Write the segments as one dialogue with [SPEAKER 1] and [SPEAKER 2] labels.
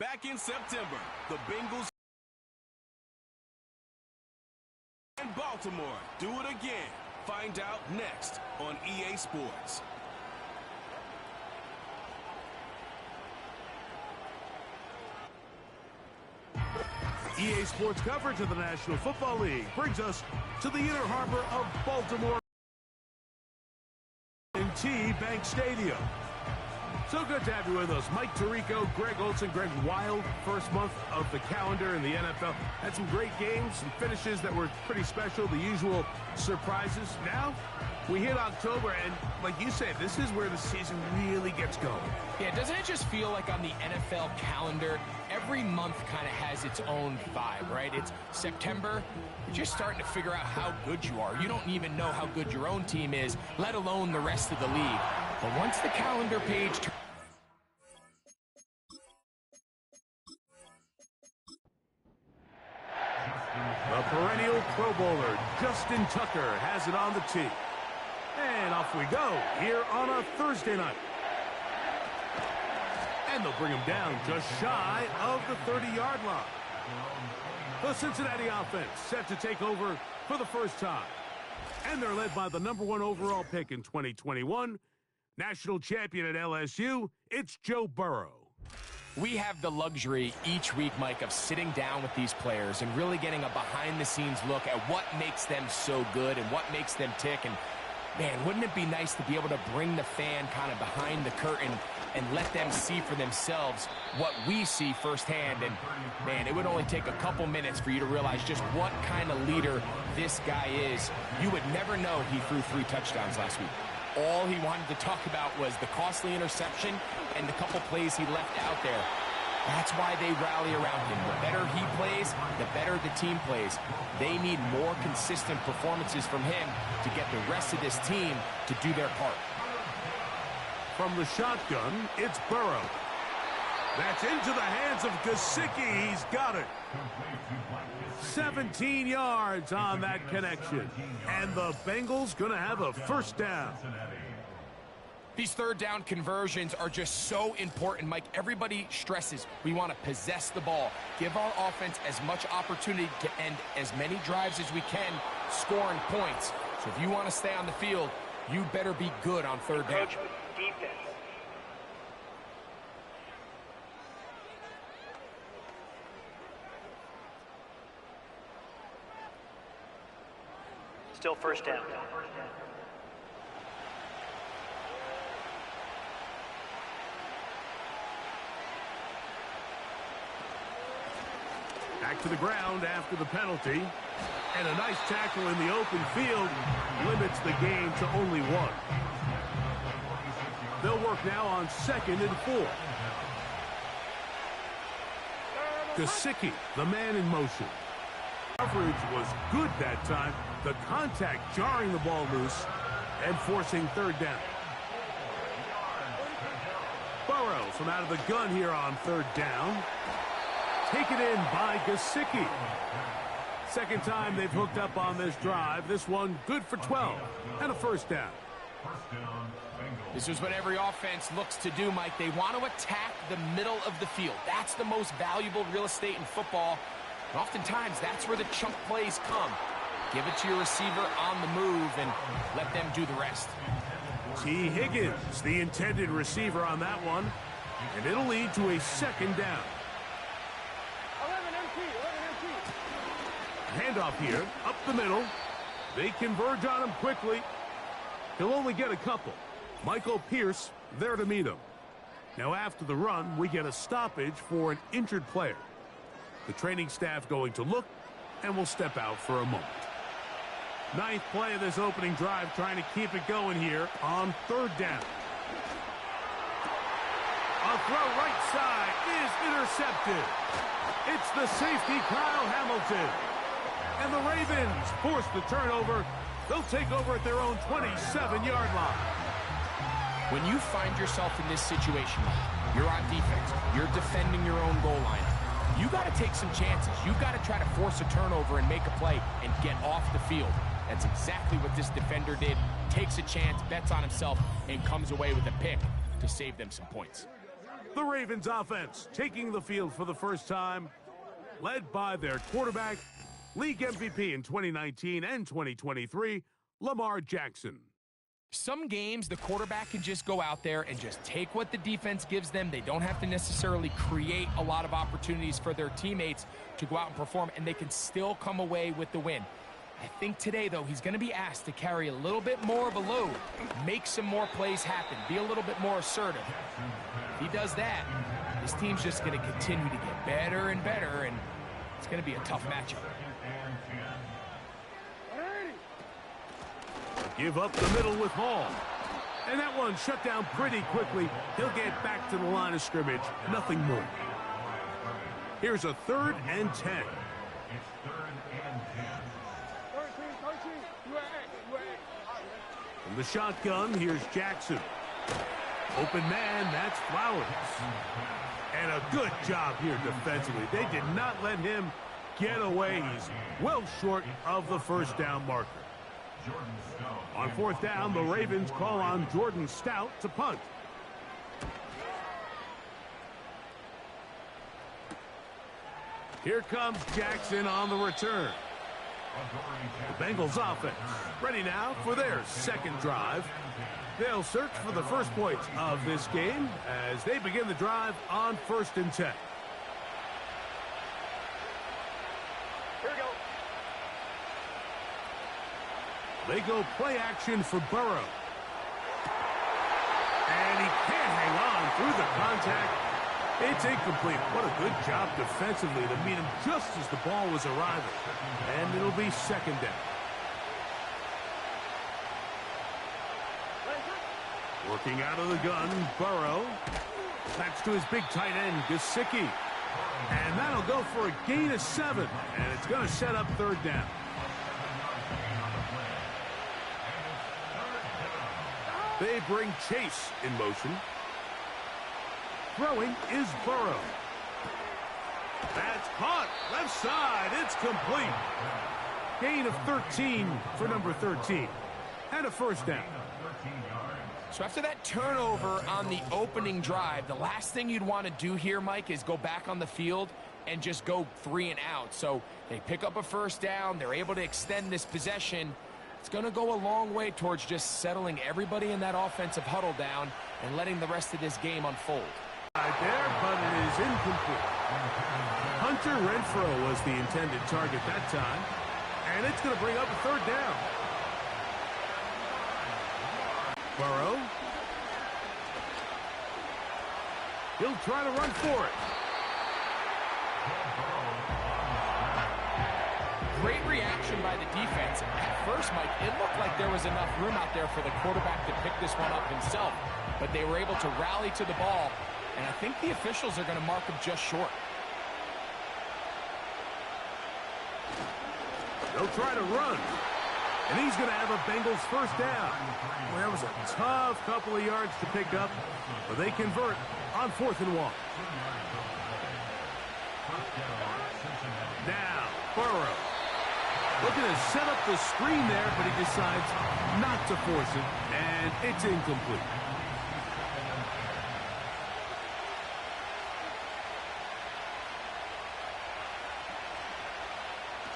[SPEAKER 1] Back in September, the Bengals and Baltimore do it again. Find out next on EA Sports.
[SPEAKER 2] EA Sports coverage of the National Football League brings us to the inner harbor of Baltimore in T-Bank Stadium. So good to have you with us. Mike Tirico, Greg Olson, Greg Wild, first month of the calendar in the NFL. Had some great games, some finishes that were pretty special, the usual surprises. Now, we hit October, and like you said, this is where the season really gets going.
[SPEAKER 3] Yeah, doesn't it just feel like on the NFL calendar, every month kind of has its own vibe, right? It's September, you're just starting to figure out how good you are. You don't even know how good your own team is, let alone the rest of the league. But once the calendar page turns,
[SPEAKER 2] the perennial Pro Bowler, Justin Tucker, has it on the tee. And off we go here on a Thursday night. And they'll bring him down just shy of the 30-yard line. The Cincinnati offense set to take over for the first time. And they're led by the #1 overall pick in 2021, national champion at LSU, it's Joe Burrow.
[SPEAKER 3] we have the luxury each week, Mike, of sitting down with these players and really getting a behind-the-scenes look at what makes them so good and what makes them tick. And, man, wouldn't it be nice to be able to bring the fan kind of behind the curtain and let them see for themselves what we see firsthand? And, man, it would only take a couple minutes for you to realize just what kind of leader this guy is. You would never know he threw 3 touchdowns last week. All he wanted to talk about was the costly interception and the couple plays he left out there. That's why they rally around him. The better he plays, the better the team plays. They need more consistent performances from him to get the rest of this team to do their part.
[SPEAKER 2] From the shotgun, it's Burrow. That's into the hands of Gesicki. He's got it. 17 yards on that connection. And the Bengals going to have a first down.
[SPEAKER 3] These third down conversions are just so important, Mike. Everybody stresses we want to possess the ball, give our offense as much opportunity to end as many drives as we can, scoring points. So if you want to stay on the field, you better be good on third down.
[SPEAKER 4] Coach, defense. Still first down.
[SPEAKER 2] Back to the ground after the penalty. And a nice tackle in the open field limits the game to only 1. They'll work now on 2nd and 4. Gesicki, the man in motion. Coverage was good that time. The contact jarring the ball loose and forcing third down. Burrow from out of the gun here on third down. Taken in by Gesicki. Second time they've hooked up on this drive. This one good for 12 and a first down.
[SPEAKER 3] This is what every offense looks to do, Mike. They want to attack the middle of the field. That's the most valuable real estate in football. And oftentimes, that's where the chunk plays come. Give it to your receiver on the move and let them do the rest.
[SPEAKER 2] T. Higgins, the intended receiver on that one. And it'll lead to a second down. Handoff here, up the middle. They converge on him quickly. He'll only get a couple. Michael Pierce there to meet him. Now after the run, we get a stoppage for an injured player. The training staff going to look, and will step out for a moment. 9th play of this opening drive, trying to keep it going here on third down. A throw right side is intercepted. It's the safety, Kyle Hamilton. And the Ravens force the turnover. They'll take over at their own 27-yard line.
[SPEAKER 3] When you find yourself in this situation, you're on defense, you're defending your own goal line, you got to take some chances. You got to try to force a turnover and make a play and get off the field. That's exactly what this defender did. Takes a chance, bets on himself, and comes away with a pick to save them some points.
[SPEAKER 2] The Ravens offense taking the field for the first time, led by their quarterback, league MVP in 2019 and 2023, Lamar Jackson.
[SPEAKER 3] Some games, the quarterback can just go out there and just take what the defense gives them. They don't have to necessarily create a lot of opportunities for their teammates to go out and perform, and they can still come away with the win. I think today, though, he's going to be asked to carry a little bit more of a load, make some more plays happen, be a little bit more assertive. If he does that, his team's just going to continue to get better and better, and it's going to be a tough matchup.
[SPEAKER 2] Give up the middle with Hall. And that one shut down pretty quickly. He'll get back to the line of scrimmage. Nothing more. Here's a 3rd and 10.
[SPEAKER 4] It's 3rd and 10.
[SPEAKER 2] From the shotgun, here's Jackson. Open man, that's Flowers. And a good job here defensively. They did not let him get away. He's well short of the first down marker. On 4th down, the Ravens call on Jordan Stout to punt. Here comes Jackson on the return. The Bengals offense ready now for their second drive. They'll search for the first points of this game as they begin the drive on 1st and 10. They go play action for Burrow. And he can't hang on through the contact. It's incomplete. What a good job defensively to meet him just as the ball was arriving. And it'll be 2nd down. Working out of the gun, Burrow. That's to his big tight end, Gesicki. And that'll go for a gain of 7. And it's going to set up 3rd down. They bring Chase in motion. Throwing is Burrow. That's caught. Left side. It's complete. Gain of 13 for number 13. And a 1st down.
[SPEAKER 3] So after that turnover on the opening drive, the last thing you'd want to do here, Mike, is go back on the field and just go 3 and out. So they pick up a 1st down. They're able to extend this possession. It's going to go a long way towards just settling everybody in that offensive huddle down and letting the rest of this game unfold.
[SPEAKER 2] Right there, but it is incomplete. Hunter Renfrow was the intended target that time, and it's going to bring up a 3rd down. Burrow. He'll try to run for it.
[SPEAKER 3] Great reaction by the defense. At first, Mike, it looked like there was enough room out there for the quarterback to pick this one up himself, but they were able to rally to the ball, and I think the officials are going to mark him just short.
[SPEAKER 2] They'll try to run, and he's going to have a Bengals 1st down. Well, that was a tough couple of yards to pick up, but they convert on 4th and 1. Now, Burrow. Looking to set up the screen there, but he decides not to force it, and it's incomplete.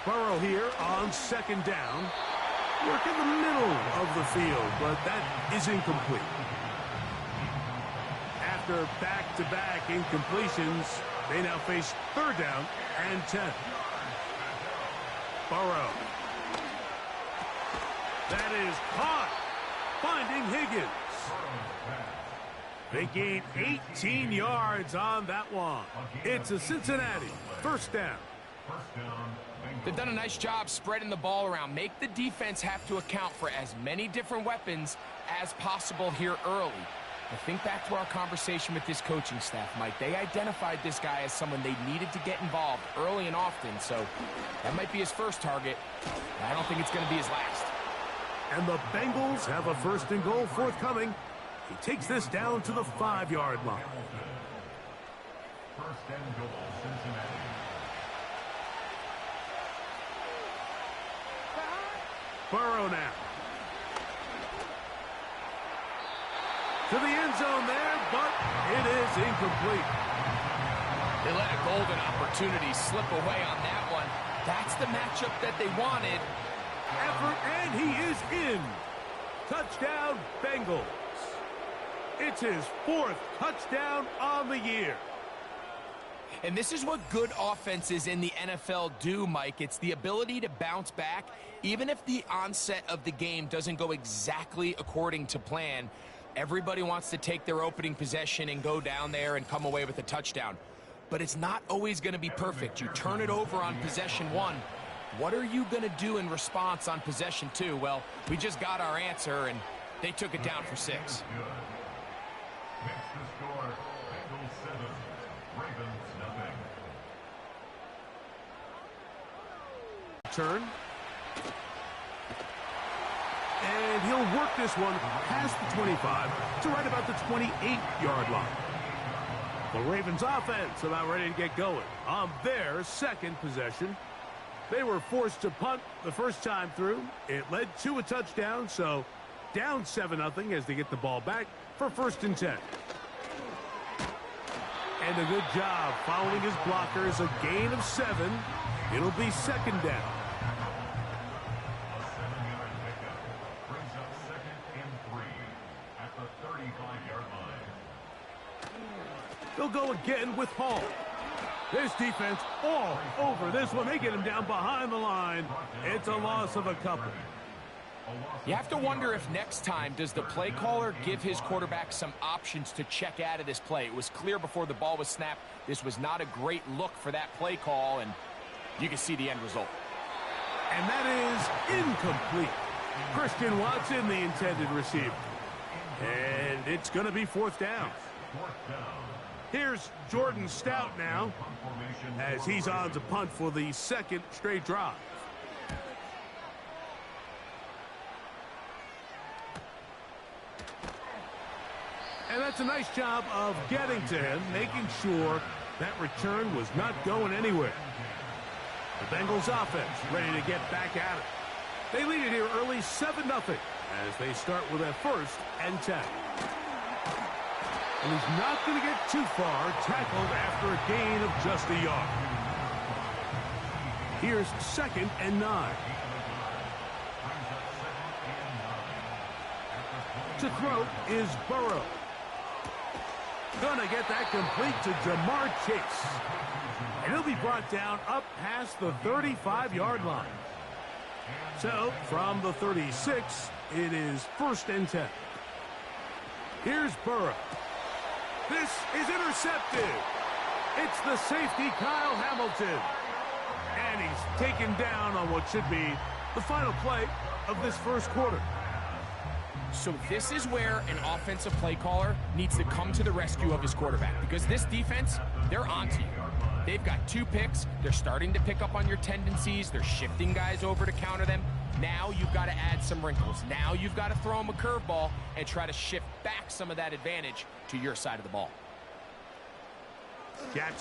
[SPEAKER 2] Burrow here on 2nd down. Work in the middle of the field, but that is incomplete. After back-to-back incompletions, they now face 3rd down and 10. Burrow. That is caught. Finding Higgins. They gain 18 yards on that one. It's a Cincinnati 1st down.
[SPEAKER 3] They've done a nice job spreading the ball around. Make the defense have to account for as many different weapons as possible here early. I think back to our conversation with this coaching staff, Mike. They identified this guy as someone they needed to get involved early and often, so that might be his first target. I don't think it's going to be his last.
[SPEAKER 2] And the Bengals have a 1st and goal forthcoming. He takes this down to the 5-yard line.
[SPEAKER 4] 1st and goal, Cincinnati.
[SPEAKER 2] Burrow now. To the end zone there, but It is incomplete.
[SPEAKER 3] They let a golden opportunity slip away on that one. That's the matchup that they wanted.
[SPEAKER 2] Effort, and he is in. Touchdown, Bengals. It's his 4th touchdown on the year.
[SPEAKER 3] And this is what good offenses in the NFL do, Mike. It's the ability to bounce back, even if the onset of the game doesn't go exactly according to plan. Everybody wants to take their opening possession and go down there and come away with a touchdown. But it's not always going to be perfect. You turn it over on possession 1. What are you going to do in response on possession 2? Well, we just got our answer, and they took it down for 6.
[SPEAKER 4] Next to score, Bengals 7, Ravens nothing.
[SPEAKER 2] Turn. And he'll work this one past the 25 to right about the 28-yard line. The Ravens offense about ready to get going on their 2nd possession. They were forced to punt the first time through. It led to a touchdown, so down 7-0 as they get the ball back for 1st and 10. And a good job following his blockers, a gain of 7. It'll be 2nd down.
[SPEAKER 4] A 7-yard pickup brings up 2nd and 3 at the 35-yard line.
[SPEAKER 2] They'll go again with Hall. This defense all over this one. They get him down behind the line. It's a loss of a couple.
[SPEAKER 3] You have to wonder if next time does the play caller give his quarterback some options to check out of this play. It was clear before the ball was snapped. This was not a great look for that play call, and you can see the end result.
[SPEAKER 2] And that is incomplete. Christian Watson, the intended receiver. And it's going to be 4th down. Here's Jordan Stout now as he's on to punt for the 2nd straight drive. And that's a nice job of getting to him, making sure that return was not going anywhere. The Bengals offense ready to get back at it. They lead it here early 7-0 as they start with a 1st and 10. And he's not going to get too far, tackled after a gain of just a yard. Here's 2nd and 9. To throw is Burrow. Gonna get that complete to Jamar Chase. And he'll be brought down up past the 35-yard line. So, from the 36, it is 1st and 10. Here's Burrow. This is intercepted. It's the safety, Kyle Hamilton. And he's taken down on what should be the final play of this 1st quarter.
[SPEAKER 3] So this is where an offensive play caller needs to come to the rescue of his quarterback, because this defense, they're onto you. They've got 2 picks. They're starting to pick up on your tendencies. They're shifting guys over to counter them. Now you've got to add some wrinkles. Now you've got to throw them a curveball and try to shift back some of that advantage to your side of the ball.
[SPEAKER 2] Jackson.